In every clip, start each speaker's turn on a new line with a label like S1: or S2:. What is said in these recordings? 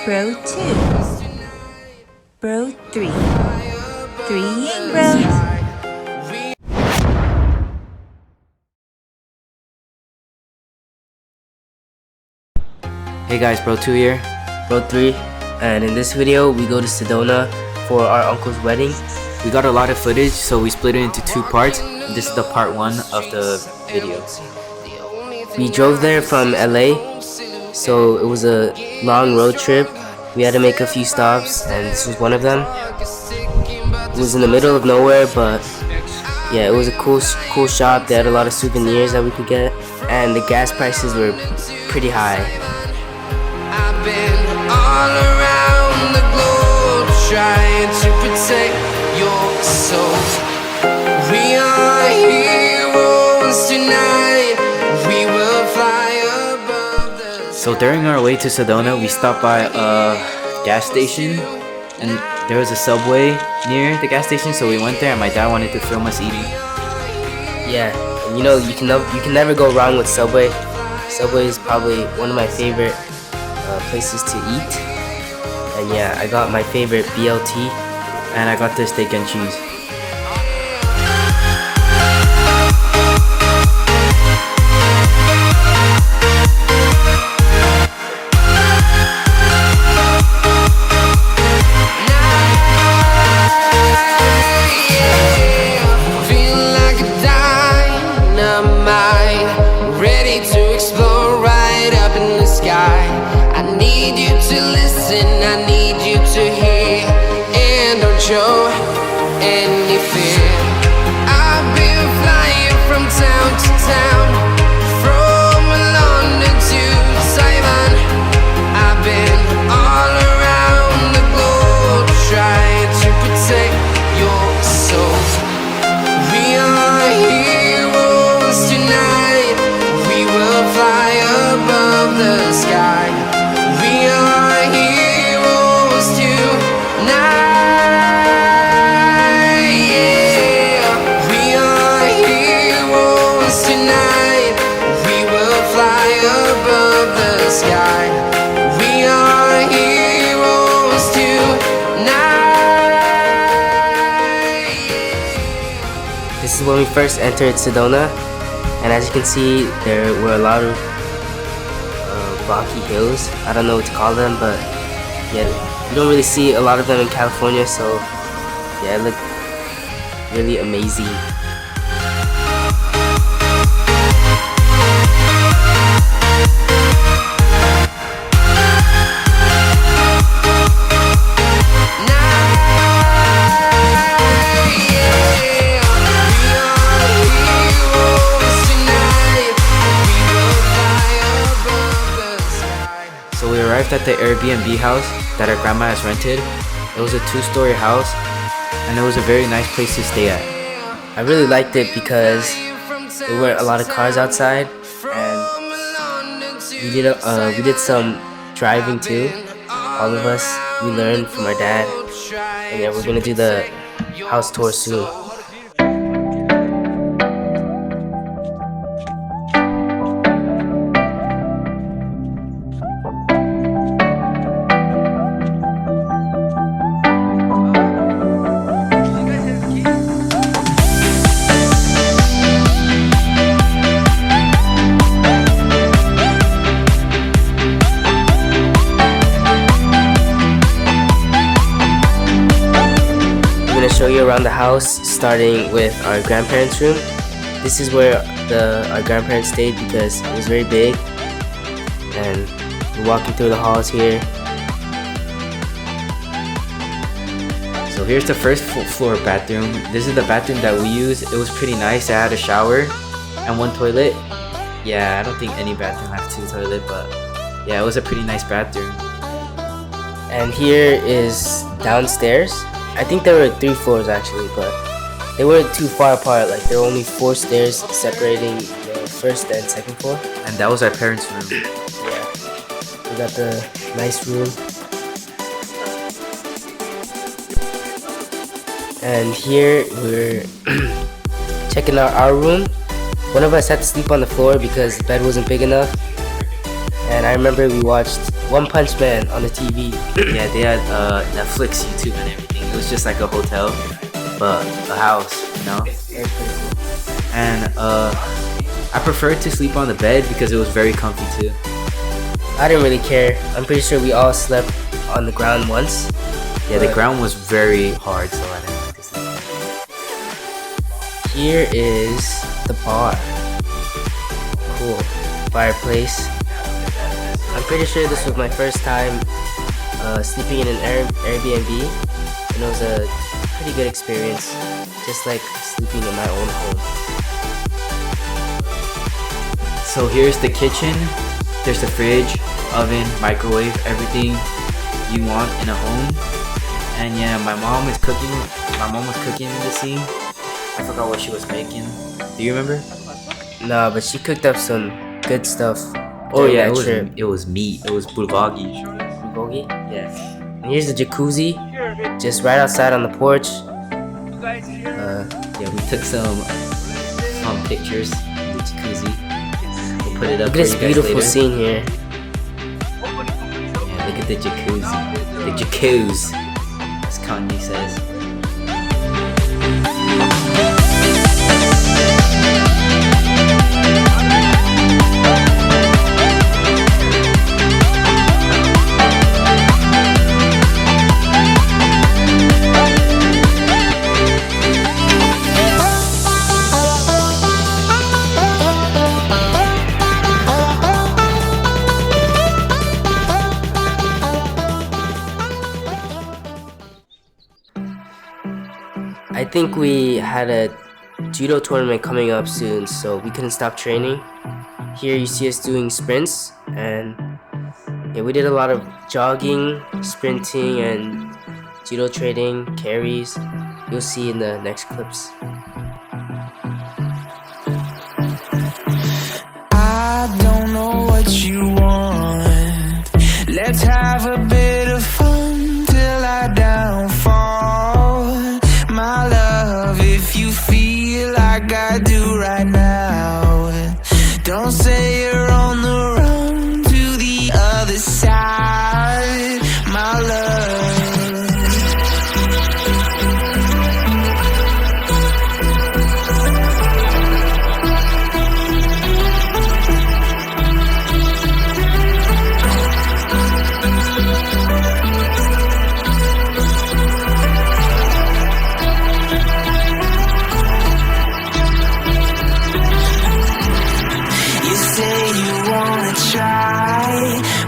S1: Bro 2. Bro 3. 3 young bros.
S2: Hey guys, Bro 2 here.
S3: Bro 3, and in this video we go to Sedona for our uncle's wedding.
S2: We got a lot of footage, so we split it into two parts. This is the part 1 of the video.
S3: We drove there from LA, so it was a long road trip. We had to make a few stops, and this was one of them. It was in the middle of nowhere, but yeah, it was a cool shop. They had a lot of souvenirs that we could get, and the gas prices were pretty high.
S4: I've been all around the globe trying to protect your soul. We are heroes tonight. We will fly above the
S2: So during our way to Sedona, we stopped by a gas station, and there was a Subway near the gas station, so we went there, and my dad wanted to film us eating.
S3: Yeah, you know, you can never go wrong with Subway. Subway is probably one of my favorite places to eat. And yeah, I got my favorite BLT,
S2: And I got the steak and cheese.
S4: feel like a dynamite, ready to explode right up in the sky. I need you to listen, I need you to hear, and don't show any fear. I've been flying from town to town, from London to Taiwan. I've been all around the globe trying to protect your soul. We are heroes tonight. We will fly above the sky. We are heroes tonight. Yeah. We are heroes tonight. We will fly above the sky. We are heroes tonight.
S3: this is when we first entered Sedona. And as you can see, there were a lot of rocky hills. I don't know what to call them, but yeah, you don't really see a lot of them in California, so yeah, it looked really amazing.
S2: So we arrived at the Airbnb house that our grandma has rented. It was a 2-story house, and it was a very nice place to stay at.
S3: I really liked it because there weren't a lot of cars outside, and we did some driving too. All of us, we learned from our dad, and yeah, we're gonna do the house tour soon. I'm gonna show you around the house, starting with our grandparents' room. This is where our grandparents stayed because it was very big, and we're walking through the halls here.
S2: So here's the first floor bathroom. This is the bathroom that we use. It was pretty nice. It had a shower and 1 toilet. Yeah, I don't think any bathroom has 2 toilets, but yeah, it was a pretty nice bathroom.
S3: And here is downstairs. I think there were 3 floors actually, but they weren't too far apart. Like there were only 4 stairs separating the first and second floor.
S2: And that was our parents' room.
S3: Yeah, we got the nice room. And here we're checking out our room. One of us had to sleep on the floor because the bed wasn't big enough. And I remember we watched One Punch Man on the TV.
S2: Yeah, they had Netflix, YouTube, and everything. It was just like a hotel, but a house, you know. And I preferred to sleep on the bed because it was very comfy too.
S3: I didn't really care. I'm pretty sure we all slept on the ground once.
S2: Yeah, the ground was very hard, so I didn't like to sleep.
S3: Here is the bar. Cool. Fireplace. I'm pretty sure this was my first time sleeping in an Airbnb, and it was a pretty good experience, just like sleeping in my own home.
S2: So here's the kitchen. There's the fridge, oven, microwave, everything you want in a home. And yeah, my mom was cooking in the scene. I forgot what she was making. Do you remember?
S3: Nah, but she cooked up some good stuff.
S2: Oh
S3: during
S2: yeah,
S3: that trip.
S2: it was meat. It was bulgogi.
S3: Bulgogi?
S2: Yeah.
S3: And here's the jacuzzi, just right outside on the porch.
S2: Yeah, we took some pictures in the jacuzzi. We'll put it up
S3: Look
S2: for
S3: at this
S2: you guys
S3: beautiful
S2: later.
S3: scene here.
S2: Yeah, look at the jacuzzi. The jacuzzi, as Kanye says.
S3: I think we had a judo tournament coming up soon, so we couldn't stop training. Here you see us doing sprints, and yeah, we did a lot of jogging, sprinting, and judo training, carries. You'll see in the next clips.
S5: I don't know what you want. Let's have a bit of fun till I downfall. My love, if you feel like I do right now, don't say you're on the run to the other side. My love.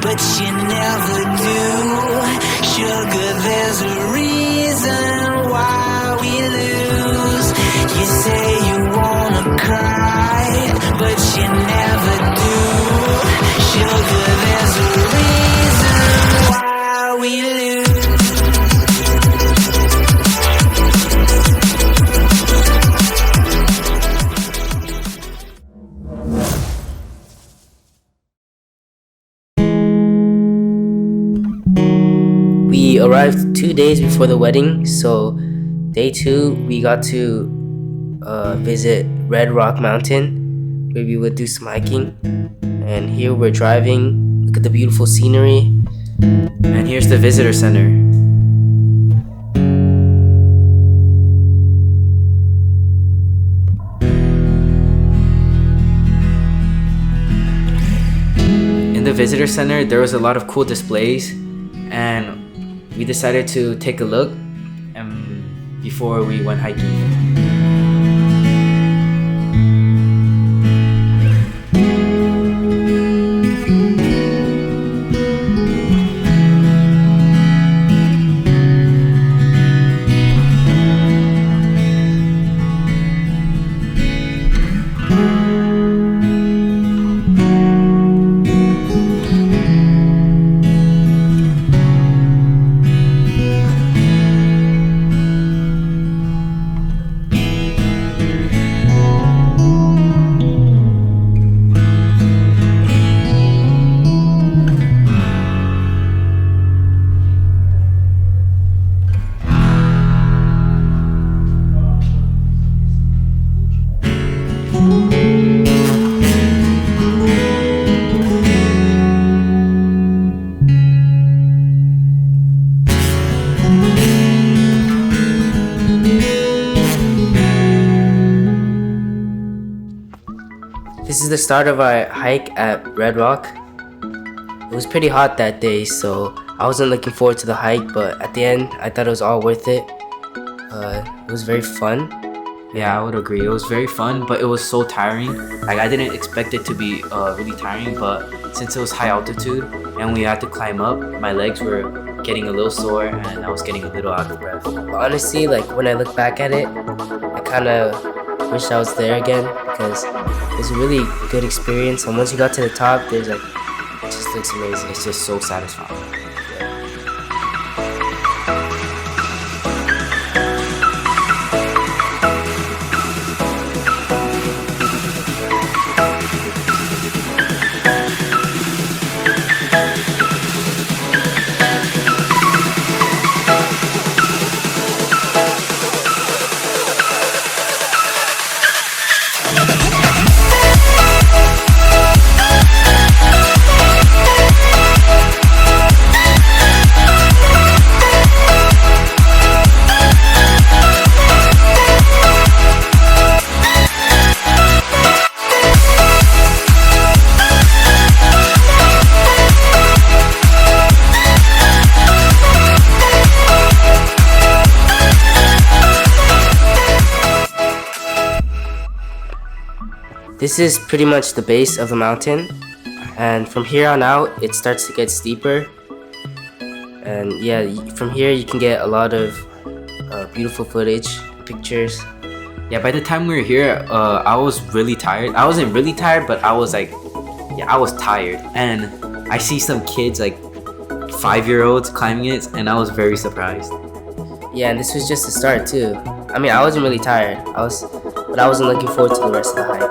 S5: But you never do. Sugar, there's a reason why we lose. You say you wanna cry, but you never do. Sugar, there's a reason why we lose.
S3: We arrived 2 days before the wedding, so day 2 we got to visit Red Rock Mountain, where we would do some hiking. And here we're driving. Look at the beautiful scenery.
S2: And here's the visitor center. In the visitor center, there was a lot of cool displays, and we decided to take a look before we went hiking.
S3: This is the start of our hike at Red Rock. It was pretty hot that day, so I wasn't looking forward to the hike, but at the end, I thought it was all worth it. It was very fun.
S2: Yeah, I would agree. It was very fun, but it was so tiring. Like, I didn't expect it to be really tiring, but since it was high altitude and we had to climb up, my legs were getting a little sore and I was getting a little out of breath.
S3: Honestly, like when I look back at it, I kind of wish I was there again because it was a really good experience. And once you got to the top, there's like, it just looks amazing.
S2: It's just so satisfying.
S3: This is pretty much the base of the mountain, and from here on out it starts to get steeper, and yeah, from here you can get a lot of beautiful footage, pictures.
S2: Yeah, by the time we were here, I was really tired. I wasn't really tired, but I was like, yeah, I was tired. And I see some kids, like 5-year-olds climbing it, and I was very surprised.
S3: Yeah, and this was just the start too. I mean, I wasn't really tired, but I wasn't looking forward to the rest of the hike.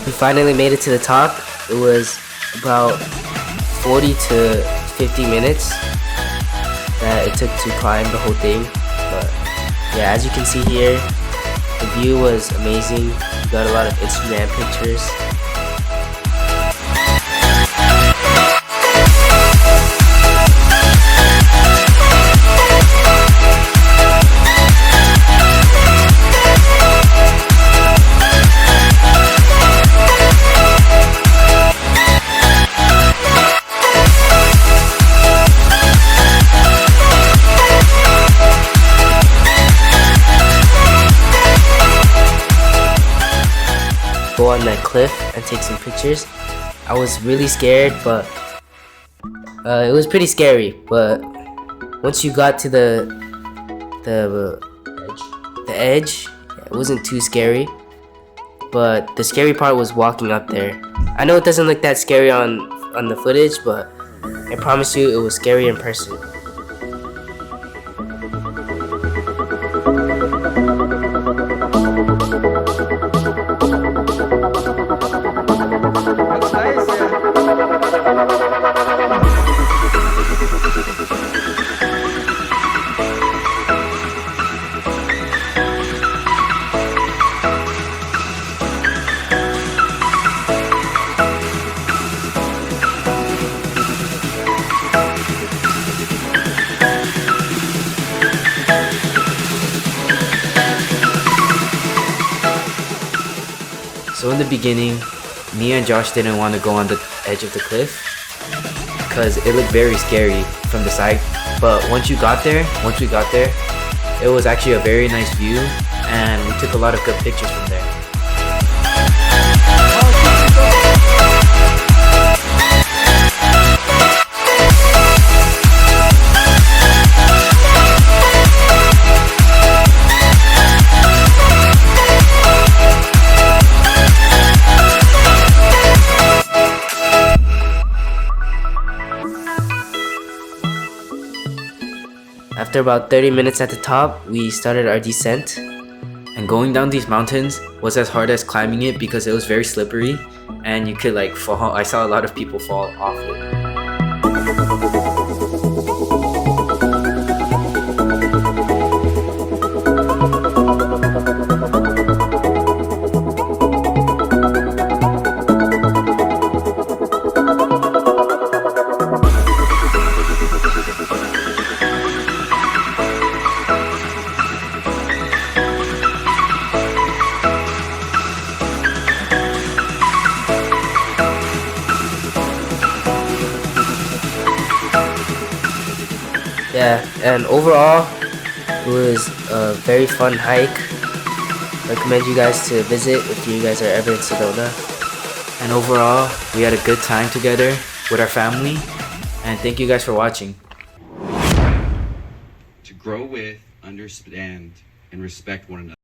S3: We finally made it to the top. It was about 40 to 50 minutes that it took to climb the whole thing. But yeah, as you can see here, the view was amazing. We got a lot of Instagram pictures. Go on that cliff and take some pictures. I was really scared, but it was pretty scary. But once you got to the edge, it wasn't too scary. But the scary part was walking up there. I know it doesn't look that scary on the footage, but I promise you it was scary in person.
S2: So in the beginning, me and Josh didn't want to go on the edge of the cliff because it looked very scary from the side. But once we got there, it was actually a very nice view and we took a lot of good pictures from there.
S3: After about 30 minutes at the top, we started our descent.
S2: And going down these mountains was as hard as climbing it because it was very slippery and you could like fall. I saw a lot of people fall off it.
S3: Yeah, and overall, it was a very fun hike. Recommend you guys to visit if you guys are ever in Sedona.
S2: And overall, we had a good time together with our family. And thank you guys for watching.
S6: To grow with, understand, and respect one another.